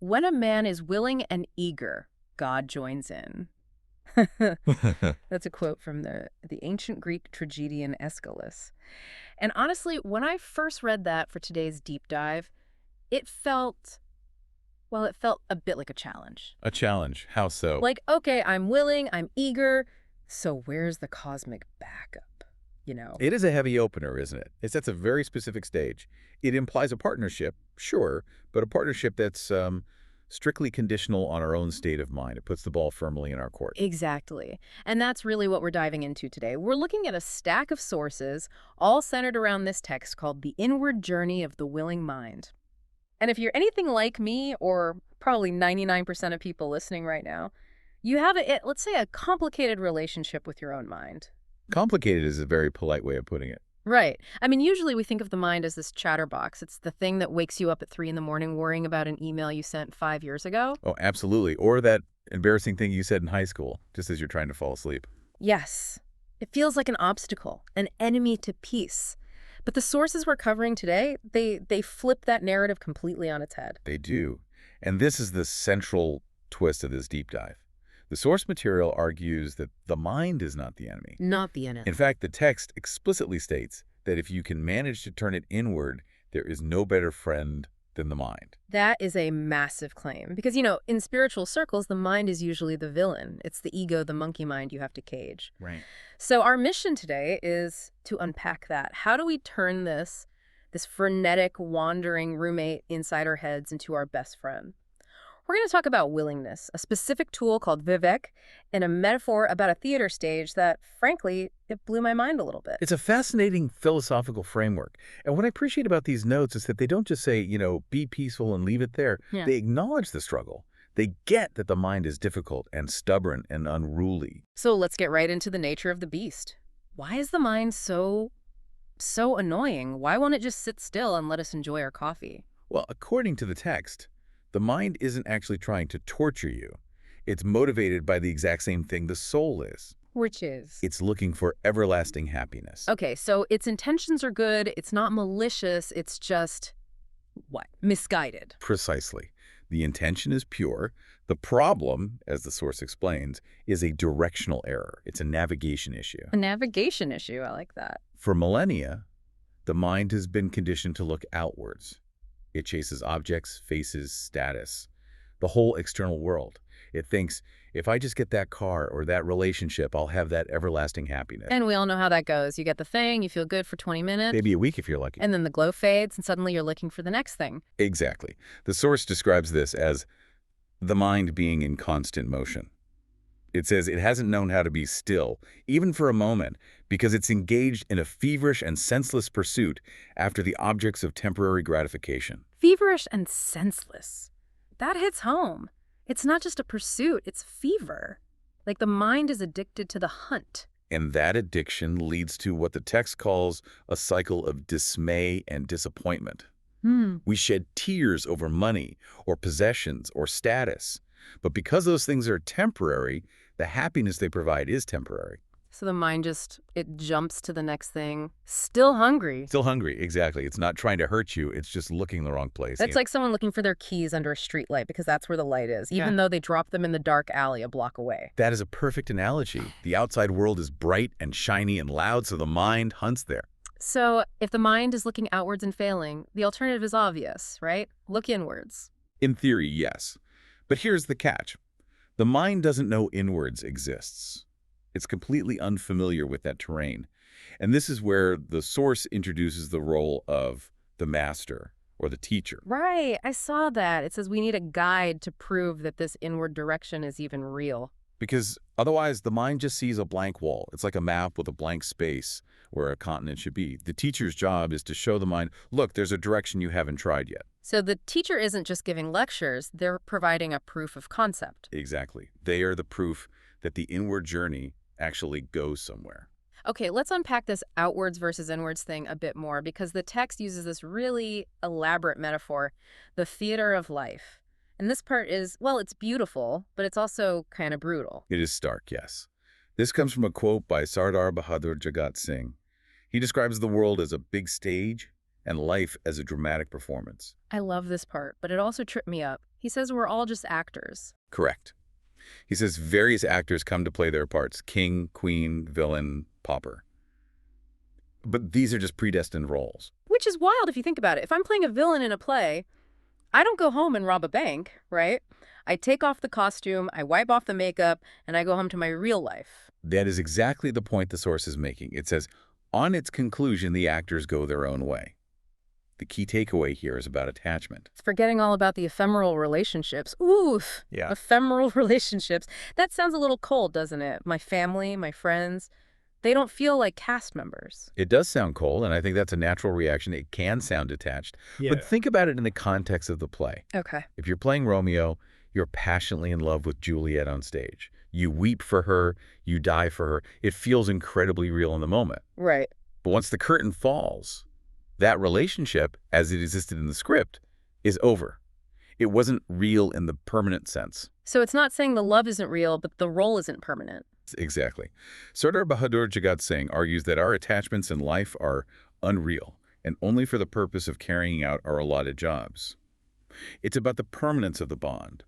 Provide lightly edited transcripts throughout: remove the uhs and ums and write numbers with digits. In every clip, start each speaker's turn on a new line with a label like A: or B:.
A: when a man is willing and eager, God joins in. That's a quote from the ancient Greek tragedian Aeschylus. And honestly, when I first read that for today's deep dive, it felt, well, it felt a bit like a challenge.
B: A challenge. How so?
A: Like, okay, I'm willing, I'm eager, so where's the cosmic backup? You know?
B: It is a heavy opener, isn't it? It sets a very specific stage. It implies a partnership, sure, but a partnership that's strictly conditional on our own state of mind. It puts the ball firmly in our court.
A: Exactly. And that's really what we're diving into today. We're looking at a stack of sources, all centered around this text called The Inward Journey of the Willing Mind. And if you're anything like me, or probably 99% of people listening right now, you have, let's say, a complicated relationship with your own mind.
B: Complicated is a very polite way of putting it.
A: Right. I mean, usually we think of the mind as this chatterbox. It's the thing that wakes you up at 3 in the morning worrying about an email you sent 5 years ago.
B: Oh, absolutely. Or that embarrassing thing you said in high school, just as you're trying to fall asleep.
A: Yes. It feels like an obstacle, an enemy to peace. But the sources we're covering today, they flip that narrative completely on its head.
B: They do. And this is the central twist of this deep dive. The source material argues that the mind is not the enemy.
A: Not the enemy.
B: In fact, the text explicitly states that if you can manage to turn it inward, there is no better friend than the mind.
A: That is a massive claim. Because, in spiritual circles, the mind is usually the villain. It's the ego, the monkey mind you have to cage.
B: Right.
A: So our mission today is to unpack that. How do we turn this frenetic, wandering roommate inside our heads into our best friend? We're going to talk about willingness, a specific tool called Vivek, and a metaphor about a theater stage that, frankly, it blew my mind a little bit.
B: It's a fascinating philosophical framework. And what I appreciate about these notes is that they don't just say, be peaceful and leave it there.
A: Yeah.
B: They acknowledge the struggle. They get that the mind is difficult and stubborn and unruly.
A: So let's get right into the nature of the beast. Why is the mind so annoying? Why won't it just sit still and let us enjoy our coffee?
B: Well, according to the text, the mind isn't actually trying to torture you. It's motivated by the exact same thing the soul is.
A: Which is?
B: It's looking for everlasting happiness.
A: Okay, so its intentions are good. It's not malicious. It's just, what? Misguided.
B: Precisely. The intention is pure. The problem, as the source explains, is a directional error. It's a navigation issue.
A: A navigation issue. I like that.
B: For millennia, the mind has been conditioned to look outwards. It chases objects, faces, status, the whole external world. It thinks, if I just get that car or that relationship, I'll have that everlasting happiness.
A: And we all know how that goes. You get the thing, you feel good for 20 minutes.
B: Maybe a week if you're lucky.
A: And then the glow fades, and suddenly you're looking for the next thing.
B: Exactly. The source describes this as the mind being in constant motion. It says it hasn't known how to be still, even for a moment, because it's engaged in a feverish and senseless pursuit after the objects of temporary gratification.
A: Feverish and senseless. That hits home. It's not just a pursuit, it's fever. Like the mind is addicted to the hunt.
B: And that addiction leads to what the text calls a cycle of dismay and disappointment. We shed tears over money or possessions or status. But because those things are temporary, the happiness they provide is temporary.
A: So the mind it jumps to the next thing. Still hungry.
B: Still hungry, exactly. It's not trying to hurt you. It's just looking in the wrong place.
A: It's like someone looking for their keys under a streetlight because that's where the light is, even though they dropped them in the dark alley a block away.
B: That is a perfect analogy. The outside world is bright and shiny and loud, so the mind hunts there.
A: So if the mind is looking outwards and failing, the alternative is obvious, right? Look inwards.
B: In theory, yes. But here's the catch. The mind doesn't know inwards exists. It's completely unfamiliar with that terrain. And this is where the source introduces the role of the master or the teacher.
A: Right, I saw that. It says we need a guide to prove that this inward direction is even real.
B: Because otherwise, the mind just sees a blank wall. It's like a map with a blank space where a continent should be. The teacher's job is to show the mind, look, there's a direction you haven't tried yet.
A: So the teacher isn't just giving lectures, they're providing a proof of concept.
B: Exactly. They are the proof that the inward journey actually goes somewhere.
A: Okay, let's unpack this outwards versus inwards thing a bit more, because the text uses this really elaborate metaphor, the theater of life. And this part is, well, it's beautiful, but it's also kind of brutal.
B: It is stark, yes. This comes from a quote by Sardar Bahadur Jagat Singh. He describes the world as a big stage and life as a dramatic performance.
A: I love this part, but it also tripped me up. He says we're all just actors.
B: Correct. He says various actors come to play their parts: king, queen, villain, pauper. But these are just predestined roles.
A: Which is wild if you think about it. If I'm playing a villain in a play, I don't go home and rob a bank, right? I take off the costume, I wipe off the makeup, and I go home to my real life.
B: That is exactly the point the source is making. It says, on its conclusion, the actors go their own way. The key takeaway here is about attachment.
A: It's forgetting all about the ephemeral relationships. Oof,
B: Yeah.
A: ephemeral relationships. That sounds a little cold, doesn't it? My family, my friends, they don't feel like cast members.
B: It does sound cold, and I think that's a natural reaction. It can sound detached.
C: Yeah.
B: But think about it in the context of the play.
A: Okay.
B: If you're playing Romeo, you're passionately in love with Juliet on stage. You weep for her, you die for her. It feels incredibly real in the moment.
A: Right.
B: But once the curtain falls, that relationship, as it existed in the script, is over. It wasn't real in the permanent sense.
A: So it's not saying the love isn't real, but the role isn't permanent.
B: Exactly. Sardar Bahadur Jagat Singh argues that our attachments in life are unreal and only for the purpose of carrying out our allotted jobs. It's about the permanence of the bond.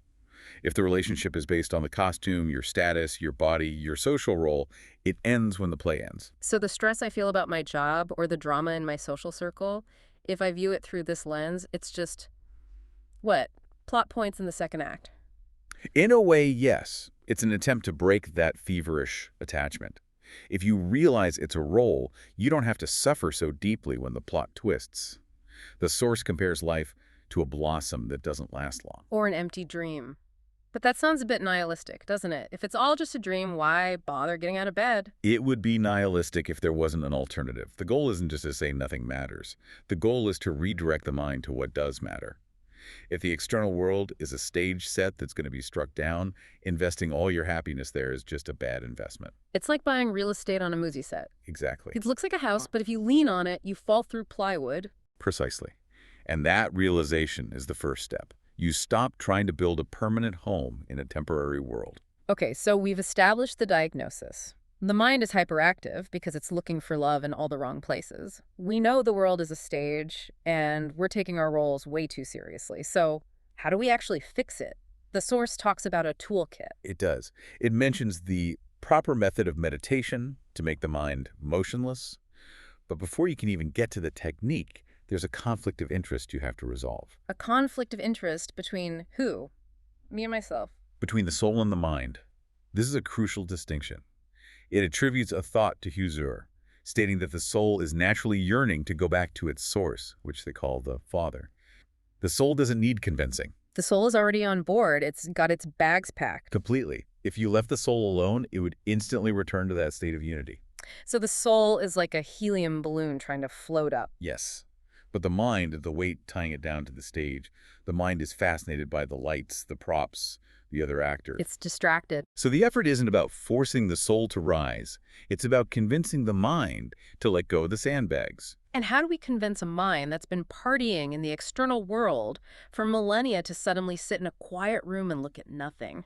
B: If the relationship is based on the costume, your status, your body, your social role, it ends when the play ends.
A: So the stress I feel about my job or the drama in my social circle, if I view it through this lens, it's just, what? Plot points in the second act.
B: In a way, yes. It's an attempt to break that feverish attachment. If you realize it's a role, you don't have to suffer so deeply when the plot twists. The source compares life to a blossom that doesn't last long.
A: Or an empty dream. But that sounds a bit nihilistic, doesn't it? If it's all just a dream, why bother getting out of bed?
B: It would be nihilistic if there wasn't an alternative. The goal isn't just to say nothing matters. The goal is to redirect the mind to what does matter. If the external world is a stage set that's going to be struck down, investing all your happiness there is just a bad investment.
A: It's like buying real estate on a movie set.
B: Exactly.
A: It looks like a house, but if you lean on it, you fall through plywood.
B: Precisely. And that realization is the first step. You stop trying to build a permanent home in a temporary world.
A: Okay, so we've established the diagnosis. The mind is hyperactive because it's looking for love in all the wrong places. We know the world is a stage, and we're taking our roles way too seriously. So how do we actually fix it? The source talks about a toolkit.
B: It does. It mentions the proper method of meditation to make the mind motionless. But before you can even get to the technique, there's a conflict of interest you have to resolve.
A: A conflict of interest between who? Me and myself.
B: Between the soul and the mind. This is a crucial distinction. It attributes a thought to Husserl, stating that the soul is naturally yearning to go back to its source, which they call the Father. The soul doesn't need convincing.
A: The soul is already on board. It's got its bags packed.
B: Completely. If you left the soul alone, it would instantly return to that state of unity.
A: So the soul is like a helium balloon trying to float up.
B: Yes. But the mind, the weight tying it down to the stage, the mind is fascinated by the lights, the props, the other actor.
A: It's distracted.
B: So the effort isn't about forcing the soul to rise. It's about convincing the mind to let go of the sandbags.
A: And how do we convince a mind that's been partying in the external world for millennia to suddenly sit in a quiet room and look at nothing?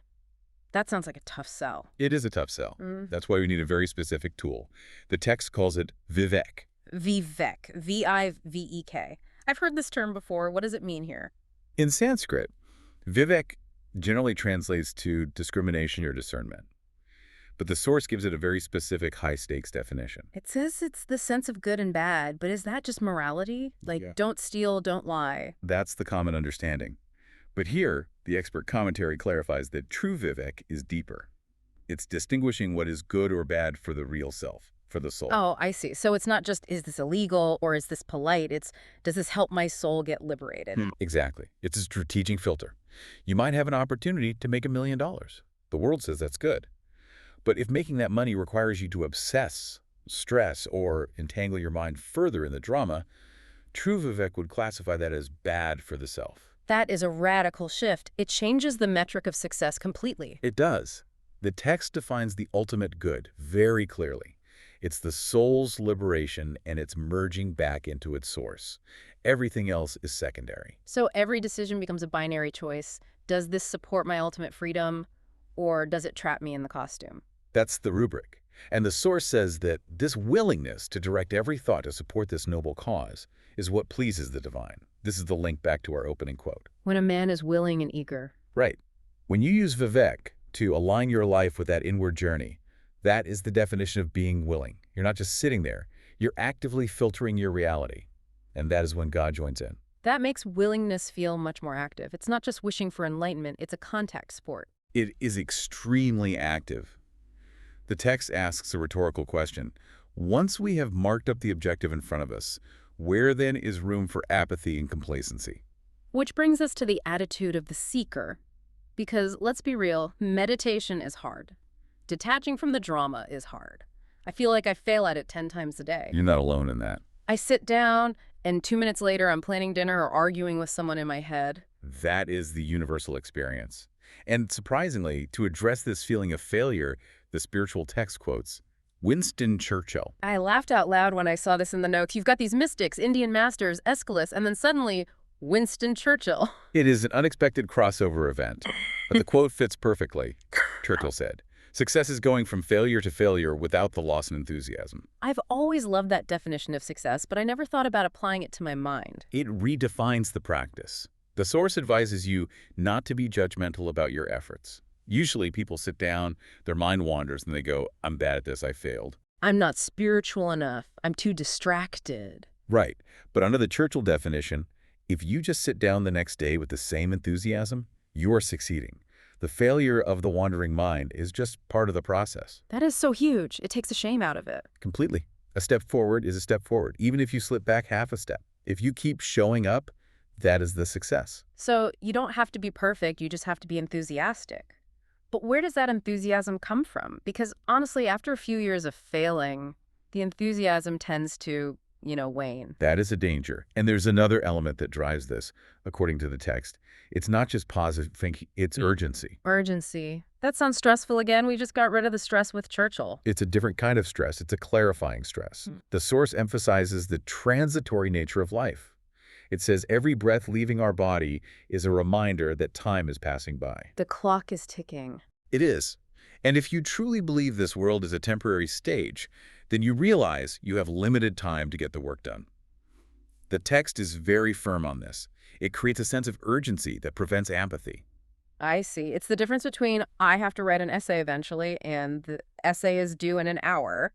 A: That sounds like a tough sell.
B: It is a tough sell. That's why we need a very specific tool. The text calls it Vivek.
A: Vivek. V-I-V-E-K. I've heard this term before. What does it mean here?
B: In Sanskrit, Vivek generally translates to discrimination or discernment. But the source gives it a very specific high-stakes definition.
A: It says it's the sense of good and bad, but is that just morality? Like,
B: Yeah.
A: Don't steal, don't lie.
B: That's the common understanding. But here, the expert commentary clarifies that true Vivek is deeper. It's distinguishing what is good or bad for the real self, for the soul.
A: Oh, I see. So it's not just, is this illegal or is this polite? It's, does this help my soul get liberated?
B: Exactly. It's a strategic filter. You might have an opportunity to make $1 million. The world says that's good. But if making that money requires you to obsess, stress, or entangle your mind further in the drama, true Vivek would classify that as bad for the self.
A: That is a radical shift. It changes the metric of success completely.
B: It does. The text defines the ultimate good very clearly. It's the soul's liberation and its merging back into its source. Everything else is secondary.
A: So every decision becomes a binary choice. Does this support my ultimate freedom, or does it trap me in the costume?
B: That's the rubric. And the source says that this willingness to direct every thought to support this noble cause is what pleases the divine. This is the link back to our opening quote.
A: When a man is willing and eager.
B: Right. When you use Vivek to align your life with that inward journey, that is the definition of being willing. You're not just sitting there. You're actively filtering your reality. And that is when God joins in.
A: That makes willingness feel much more active. It's not just wishing for enlightenment, it's a contact sport.
B: It is extremely active. The text asks a rhetorical question. Once we have marked up the objective in front of us, where then is room for apathy and complacency?
A: Which brings us to the attitude of the seeker. Because, let's be real, meditation is hard. Detaching from the drama is hard. I feel like I fail at it 10 times a day.
B: You're not alone in that.
A: I sit down, and 2 minutes later I'm planning dinner or arguing with someone in my head.
B: That is the universal experience. And surprisingly, to address this feeling of failure, the spiritual text quotes Winston Churchill.
A: I laughed out loud when I saw this in the notes. You've got these mystics, Indian masters, Aeschylus, and then suddenly, Winston Churchill.
B: It is an unexpected crossover event, but the quote fits perfectly. Churchill said, "Success is going from failure to failure without the loss of enthusiasm."
A: I've always loved that definition of success, but I never thought about applying it to my mind.
B: It redefines the practice. The source advises you not to be judgmental about your efforts. Usually people sit down, their mind wanders, and they go, "I'm bad at this, I failed."
A: I'm not spiritual enough. I'm too distracted.
B: Right, but under the Churchill definition, if you just sit down the next day with the same enthusiasm, you are succeeding. The failure of the wandering mind is just part of the process.
A: That is so huge. It takes the shame out of it.
B: Completely. A step forward is a step forward, even if you slip back half a step. If you keep showing up, that is the success.
A: So you don't have to be perfect. You just have to be enthusiastic. But where does that enthusiasm come from? Because honestly, after a few years of failing, the enthusiasm tends to, wane.
B: That is a danger. And there's another element that drives this, according to the text. It's not just positive thinking, it's urgency.
A: Urgency. That sounds stressful again. We just got rid of the stress with Churchill.
B: It's a different kind of stress. It's a clarifying stress. The source emphasizes the transitory nature of life. It says every breath leaving our body is a reminder that time is passing by.
A: The clock is ticking.
B: It is. And if you truly believe this world is a temporary stage, then you realize you have limited time to get the work done. The text is very firm on this. It creates a sense of urgency that prevents apathy.
A: I see. It's the difference between I have to write an essay eventually and the essay is due in an hour.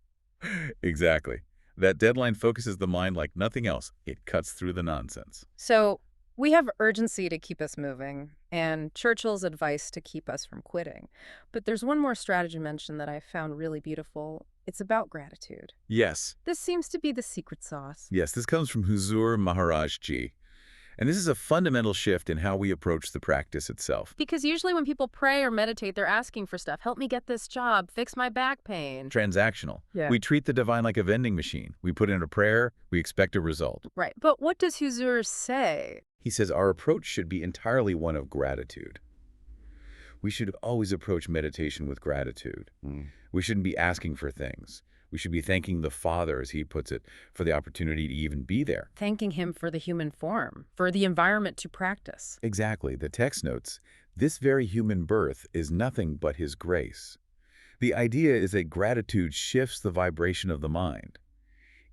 B: Exactly. That deadline focuses the mind like nothing else. It cuts through the nonsense.
A: So we have urgency to keep us moving and Churchill's advice to keep us from quitting. But there's one more strategy mentioned that I found really beautiful. It's about gratitude.
B: Yes.
A: This seems to be the secret sauce.
B: Yes, this comes from Huzur Maharaj Ji. And this is a fundamental shift in how we approach the practice itself.
A: Because usually when people pray or meditate, they're asking for stuff. Help me get this job, fix my back pain.
B: Transactional.
A: Yeah.
B: We treat the divine like a vending machine. We put in a prayer, we expect a result.
A: Right. But what does Huzur say?
B: He says our approach should be entirely one of gratitude. We should always approach meditation with gratitude. We shouldn't be asking for things. We should be thanking the Father, as he puts it, for the opportunity to even be there.
A: Thanking him for the human form, for the environment to practice.
B: Exactly. The text notes, this very human birth is nothing but his grace. The idea is that gratitude shifts the vibration of the mind.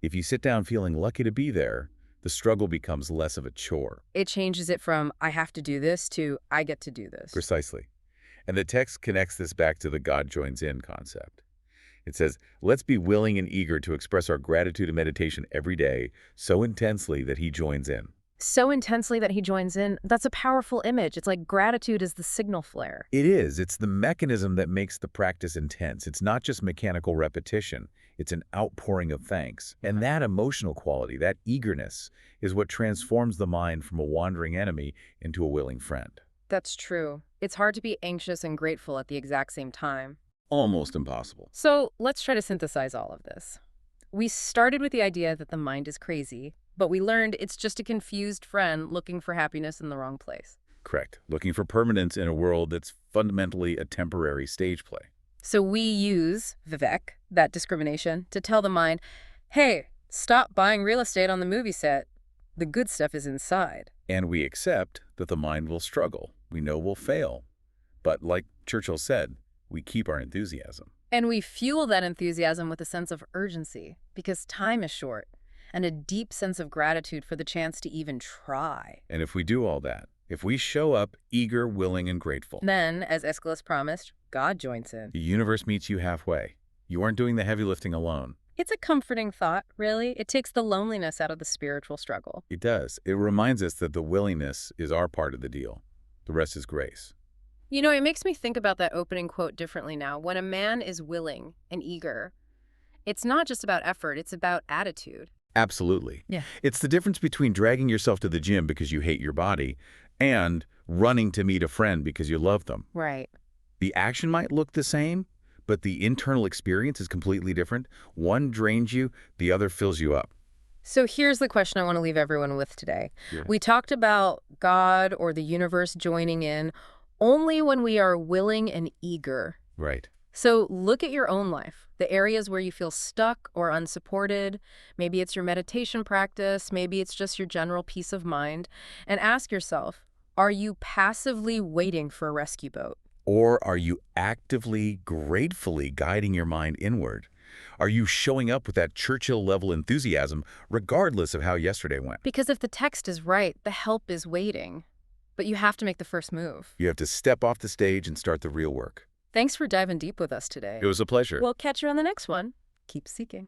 B: If you sit down feeling lucky to be there, the struggle becomes less of a chore.
A: It changes it from, I have to do this, to, I get to do this.
B: Precisely. And the text connects this back to the God joins in concept. It says, let's be willing and eager to express our gratitude and meditation every day so intensely that he joins in.
A: So intensely that he joins in, that's a powerful image. It's like gratitude is the signal flare.
B: It is. It's the mechanism that makes the practice intense. It's not just mechanical repetition. It's an outpouring of thanks. And that emotional quality, that eagerness, is what transforms the mind from a wandering enemy into a willing friend.
A: That's true. It's hard to be anxious and grateful at the exact same time.
B: Almost impossible.
A: So let's try to synthesize all of this. We started with the idea that the mind is crazy, but we learned it's just a confused friend looking for happiness in the wrong place.
B: Correct. Looking for permanence in a world that's fundamentally a temporary stage play.
A: So we use Vivek, that discrimination, to tell the mind, hey, stop buying real estate on the movie set. The good stuff is inside.
B: And we accept that the mind will struggle. We know we'll fail. But like Churchill said, we keep our enthusiasm.
A: And we fuel that enthusiasm with a sense of urgency because time is short and a deep sense of gratitude for the chance to even try.
B: And if we do all that, if we show up eager, willing, and grateful,
A: Then, as Aeschylus promised, God joins in.
B: the universe meets you halfway. You aren't doing the heavy lifting alone.
A: It's a comforting thought, really. It takes the loneliness out of the spiritual struggle.
B: It does. It reminds us that the willingness is our part of the deal. The rest is grace.
A: You know, it makes me think about that opening quote differently now. When a man is willing and eager, it's not just about effort, it's about attitude.
B: Absolutely.
A: Yeah.
B: It's the difference between dragging yourself to the gym because you hate your body and running to meet a friend because you love them.
A: Right.
B: The action might look the same, but the internal experience is completely different. One drains you, the other fills you up.
A: So here's the question I want to leave everyone with today.
B: Yeah.
A: We talked about God or the universe joining in only when we are willing and eager.
B: Right.
A: So look at your own life, the areas where you feel stuck or unsupported. Maybe it's your meditation practice, maybe it's just your general peace of mind, and ask yourself, are you passively waiting for a rescue boat?
B: Or are you actively, gratefully guiding your mind inward? Are you showing up with that Churchill-level enthusiasm regardless of how yesterday went?
A: Because if the text is right, the help is waiting. But you have to make the first move.
B: You have to step off the stage and start the real work.
A: Thanks for diving deep with us today.
B: It was a pleasure.
A: We'll catch you on the next one. Keep seeking.